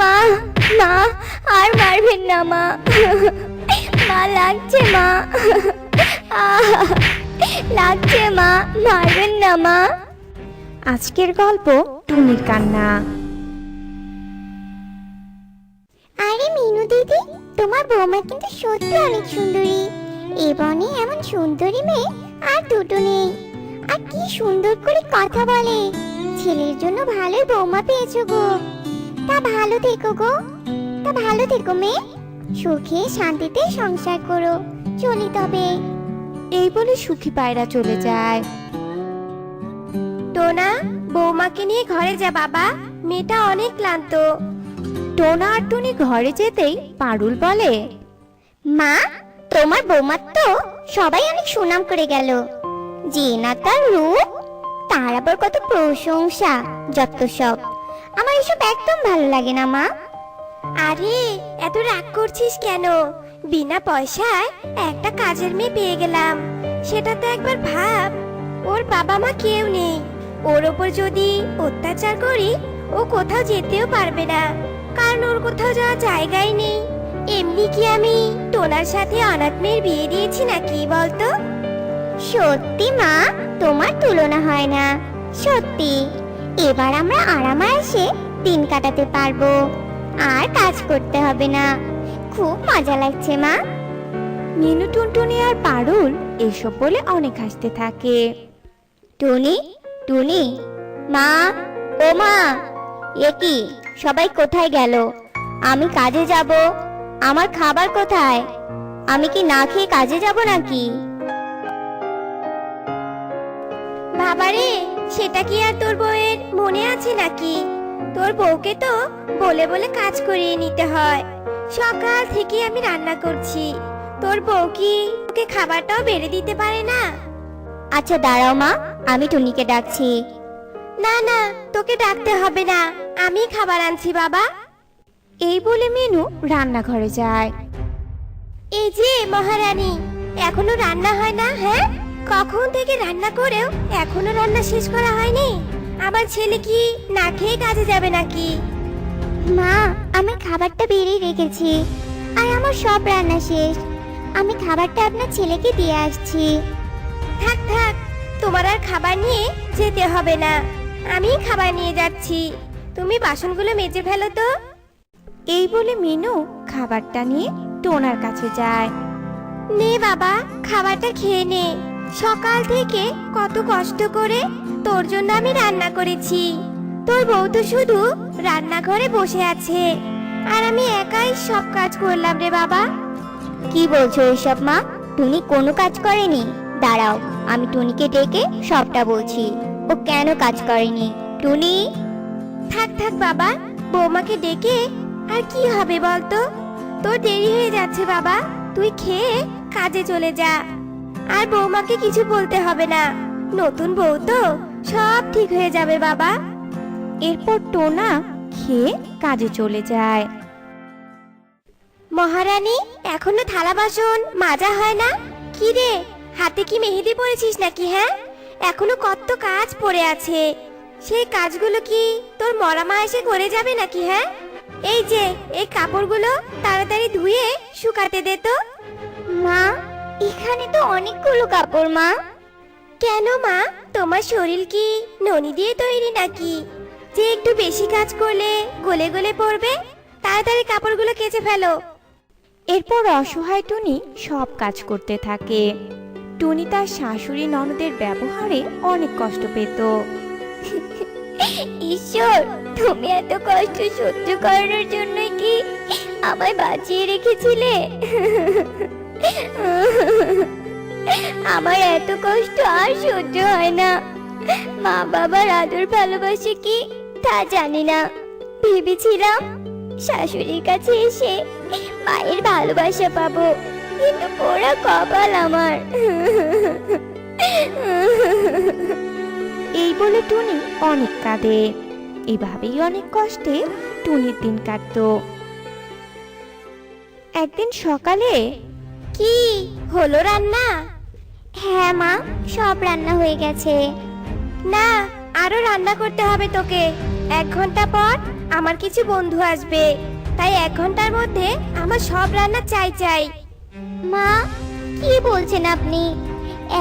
মা, মা, আর মারবেন না মা। মা লাগছে মা। লাগছে মা, মারবেন না মা। আজকের গল্প টুনির কান্না। আরে মিনু দিদি, তোমার বৌমা কিন্তু সত্যি অনেক সুন্দরী। এ বনে এমন সুন্দরী মেয়ে আর দুটো নেই। আর কি সুন্দর করে কথা বলে। ছেলের জন্য ভালোই বৌমা পেয়েছো গো। তা ভালো থেকো গো, তা ভালো থেকো মেয়ে। সুখে শান্তিতে সংসার করো। চলি তবে। এই বলে সুখী পায়রা চলে যায়। টোনা, বৌমাকে নিয়ে ঘরে যা বাবা, মেয়েটা অনেক ক্লান্ত। টোনা আর টুনি ঘরে যেতেই পারুল বলে, মা, তোমার বৌমার তো সবাই অনেক সুনাম করে গেল। যে না তার রূপ, তার আবার কত প্রশংসা, যত সব। আমার এসব একদম ভালো লাগে না মা। আরে এত রাগ করছিস কেন? বিনা পয়সায় একটা কাজের মেয়ে পেয়ে গেলাম, সেটা তো একবার ভাব। ওর বাবা মা কেউ নেই। ওর ওপর যদি অত্যাচার করি, ও কোথাও যেতেও পারবে না, কারণ ওর কোথাও যাওয়ার জায়গাই নেই। এমনি কি আমি টোনার সাথে অনাথ মেয়ের বিয়ে দিয়েছি নাকি বলতো? সত্যি মা, তোমার তুলনা হয় না। সত্যি, এবার আমরা আরামে দিন কাটাতে পারবো, আর কাজ করতে হবে না। খুব মজা লাগছে মা। মিনু, টুনটুনি আর পারুল এসব বলে অনেক হাসতে থাকে। টুনি, টুনি, মা, ও মা, এ কি সবাই কোথায় গেল? আমি কাজে যাব, আমার খাবার কোথায়? আমি কি না খেয়ে কাজে যাব নাকি? বাবারে, সেটা কি আর তোর বউয়ের মনে আছে নাকি? তোর বউকে তো বলে বলে কাজ করিয়ে নিতে হয়। সকাল থেকে আমি রান্না করছি, তোর বউ কি ওকে খাবারটাও বেড়ে দিতে পারে না? আচ্ছা দাঁড়াও মা, আমি টুনিকে ডাকছি। না না, তোকে ডাকতে হবে না, আমি খাবার আনছি বাবা। এই বলে মিনু রান্নাঘরে যায়। এই যে মহারানী, এখনো রান্না হয় না? হ্যাঁ, কখন থেকে রান্না করেও এখনো রান্না শেষ করা হয়নি। আমার ছেলে কি না খেয়ে কাজে যাবে নাকি? মা, আমি খাবারটা বেড়ে রেখেছি, আর আমার সব রান্না শেষ। আমি খাবারটা আপনার ছেলেকে দিয়ে আসছি। থাক থাক, তোমার আর খাবার নিয়ে যেতে হবে না, আমি খাবার নিয়ে যাচ্ছি। তুমি বাসনগুলো মেজে ফেলো তো। এই বলে মিনু খাবারটা নিয়ে টোনার কাছে যায়। নে বাবা, খাবারটা খেয়ে নে। সকাল থেকে কত কষ্ট করে তোর জন্য আমি রান্না করেছি। তোর বউ তো শুধু রান্নাঘরে বসে আছে, আর আমি একাই সব কাজ করলাম রে বাবা। কি বলছো এসব মা? টুনি কোনো কাজ করেনি। দাঁড়াও, আমি টুনিকে ডেকে সবটা বলছি ও কেন কাজ করেনি। টুনি, থাক থাক বাবা, বৌমাকে ডেকে আর কি হবে বলতো? তোর দেরি হয়ে যাচ্ছে বাবা, তুই খেয়ে কাজে চলে যা। আর বৌমাকে কিছু বলতে হবে না, নতুন বউ তো, সব ঠিক হয়ে যাবে বাবা। এরপর টোনা খেয়ে কাজে চলে যায়। মহারানী, এখনো থালা বাসন মাজা হয় না? কি রে, হাতে কি মেহেদি পরেছিস নাকি? হ্যাঁ, এখনো কত কাজ পড়ে আছে। সেই কাজগুলো কি তোর মরা মা এসে করে যাবে নাকি? হ্যাঁ, এই যে এই কাপড়গুলো তাড়াতাড়ি ধুয়ে শুকাতে দে তো। মা, এখানে তো অনেকগুলো কাপড় মা। কেন মা, তোমার শরীর কি ননি দিয়ে তৈরি নাকি, যে একটু বেশি কাজ করলে গলে গলে পড়বে? তাড়াতাড়ি কাপড়গুলো কেচে ফেলো। এরপর অসহায় টুনি সব কাজ করতে থাকে। টুনি তার শাশুড়ি ননদের ব্যবহারে অনেক কষ্ট পেত। ঈশ্বর, তুমি এত কষ্ট সহ্য করার জন্য কি আমায় বাঁচিয়ে রেখেছিলে? আমার এত কষ্ট আর সহ্য হয় না। মা বাবার আদর ভালোবাসে কি তা জানি না। ভেবেছিলাম শাশুড়ির কাছে এসে মায়ের ভালোবাসা পাবো, কিন্তু পোড়া কপাল আমার। এই বলে টুনি অনেক কাঁদে। এভাবেই অনেক কষ্টে টুনির দিন কাটতো। একদিন সকালে, কি হলো রান্না? হ্যাঁ মা, সব রান্না হয়ে গেছে। না, আরো রান্না করতে হবে তোকে। 1 ঘন্টা পর আমার কিছু বন্ধু আসবে, তাই 1 ঘন্টার মধ্যে আমার সব রান্না চাই চাই। মা, কি বলছেন আপনি?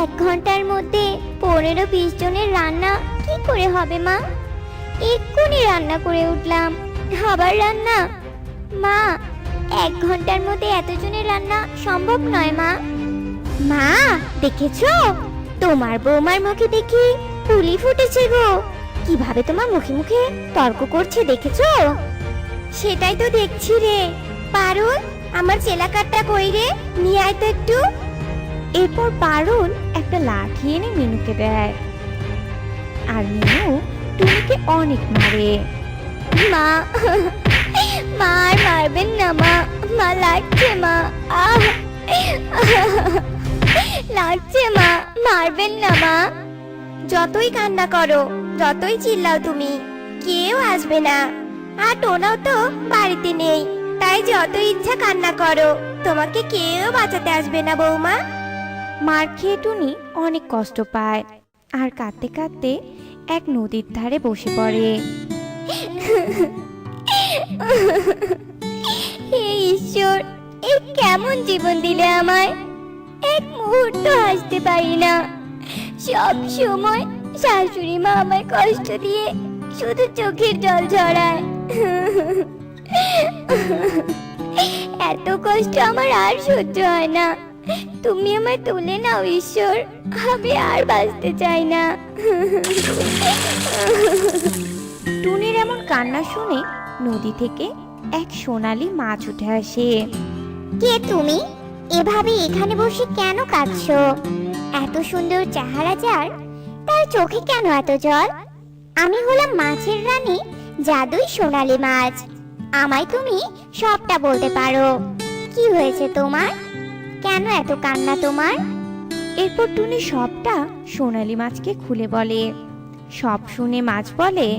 1 ঘন্টার মধ্যে 15-20 জনের রান্না কি করে হবে মা? এক্ষুনি রান্না করে উঠলাম, আবার রান্না? মা, 1 ঘন্টার মধ্যে এতজনের রান্না সম্ভব নয় মা। মা, দেখেছো? তোমার বৌমার মুখে দেখি পুলি ফুটেছে গো। কিভাবে তোমার মুখে মুখে তর্ক করছে দেখেছো? সেটাই তো দেখছি রে। পারুল, আমার চেলাকাটটা কই রে? নিয়ে আয় তো একটু। এরপর পারুল একটা লাঠি এনে মিনুকে দেয়, আর মিনু টুনিকে অনেক মারে। মা, মা আর মারবেন না মা, মা লাগছে মা, আহ লাগছে মা, মারবেন না মা। যতই কান্না করো, যতই চিল্লাও তুমি, কেউ আসবে না। আর টোনাও তো বাড়িতে নেই, তাই যত ইচ্ছা কান্না করো, তোমাকে কেউ বাঁচাতে আসবে না বৌমা। মার খেয়ে টুনি অনেক কষ্ট পায়, আর কাঁদতে কাঁদতে এক নদীর ধারে বসে পড়ে। হে ঈশ্বর, এই কেমন জীবন দিলে আমায়! এক মুহূর্ত হাসতে পারি না। সব সময় শাশুড়ি মা আমায় কষ্ট দিয়ে শুধু চোখের জল ঝরায়। এত কষ্ট আমার আর সহ্য হয় না। তুমি আমায় তুলে নাও ঈশ্বর, আমি আর বাঁচতে চাই না। টুনির এমন কান্না শুনে নদী থেকে এক সোনালী মাছ উঠে আসে। কে তুমি? এভাবে এখানে বসে কেন কাঁদছো? এত সুন্দর চেহারা যার, তার চোখে কেন এত জল? আমি হলাম মাছের রানী, জাদুই সোনালী মাছ। আমায় তুমি সবটা বলতে পারো। কি হয়েছে তোমার? কেন এত কান্না তোমার? এরপর টুনি সবটা সোনালী মাছকে খুলে বলে। সব শুনে মাছ বলে,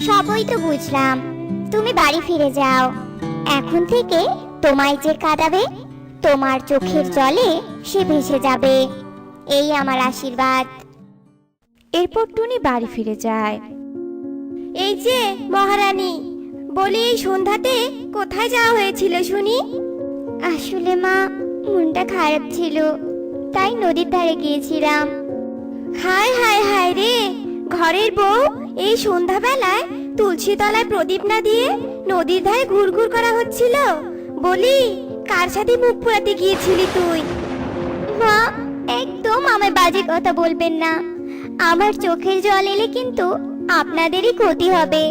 সবই তো বুঝলাম, তুমি বাড়ি ফিরে যাও। এখন থেকে তোমায় যে কাঁদাবে, তোমার চোখের জলে সে ভেসে যাবে, এই আমার আশীর্বাদ। এরপর টুনি বাড়ি ফিরে যায়। এই যে মহারানী, বলি এই সন্ধ্যাতে কোথায় যাওয়া হয়েছিল শুনি? আসলে মা, মনটা খারাপ ছিল, তাই নদীর ধারে গিয়েছিলাম। হায় হায় হায় রে, ঘরের বউ এই সন্ধ্যাবেলায় তুলসী তলায় প্রদীপ না দিয়ে নদীর ধারে ঘুরঘুর করা হচ্ছিল। বলি, কার সাথে মুখ পোড়াতে গিয়েছিলি তুই? মা, একদম আমায় বাজে কথা বলবেন না। আমার চোখের জল এলে কিন্তু আপনাদেরই ক্ষতি হবে,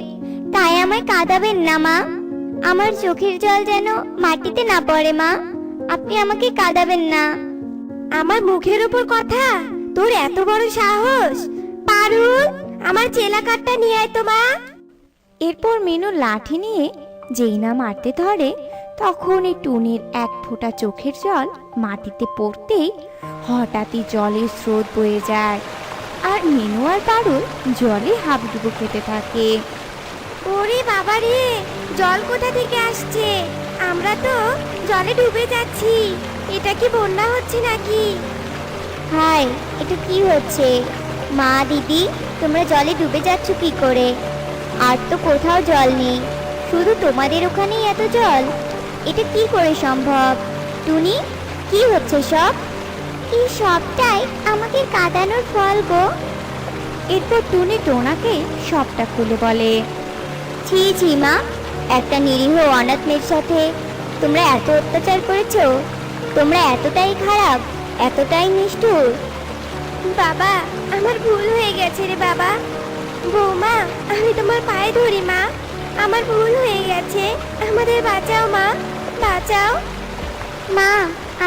তাই আমায় কাঁদাবেন না মা। আমার চোখের জল যেন মাটিতে না পড়ে মা, আপনি আমাকে কাঁদাবেন না। আমার মুখের উপর কথা? তোর এত বড় সাহস! পারুল, আমার চেলাকাটটা নিয়ে আয় তো মা। এরপর মিনু লাঠি নিয়ে যেই না মারতে ধরে, তখনই টুনির এক ফোঁটা চোখের জল মাটিতে পড়তেই হঠাৎই জলের স্রোত বয়ে যায়, আর মিনু আর পারুল জলে হাবুডুবু খেতে থাকে। ওরে বাবা রে, জল কোথা থেকে আসছে? আমরা তো জলে ডুবে যাচ্ছি। এটা কি বন্যা হচ্ছে নাকি? হাই, এটা কি হচ্ছে? মা, দিদি, তোমরা জলে ডুবে যাচ্ছ কি করে? আর তো কোথাও জল নেই, শুধু তোমাদের ওখানেই এত জল। এটা কি করে সম্ভব? টুনি, কি হচ্ছে সব? এই সবটাই আমাকে কাঁদানোর ফল গো। এরপর টুনি টোনাকে সবটা খুলে বলে। ছি ছি মা, একটা নিরীহ অনাথ মেয়ের সাথে তোমরা এত অত্যাচার করেছো? তোমরা এতটাই খারাপ, এতটাই নিষ্ঠুর? বাবা, আমার ভুল হয়ে গেছে রে বাবা। বৌমা, আমি তোমার পায়ে ধরি মা, আমার ভুল হয়ে গেছে, আমাদের বাঁচাও মা, বাঁচাও। মা,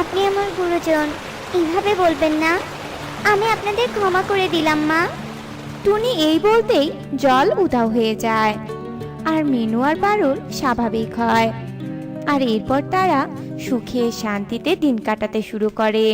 আপনি আমার গুরুজন, এইভাবে বলবেন না। আমি আপনাদের ক্ষমা করে দিলাম মা। টুনি এই বলতেই জল উধাও হয়ে যায়, আর মিনু আর পারুল স্বাভাবিক হয়। আর এরপর তারা সুখে শান্তিতে দিন কাটাতে শুরু করে।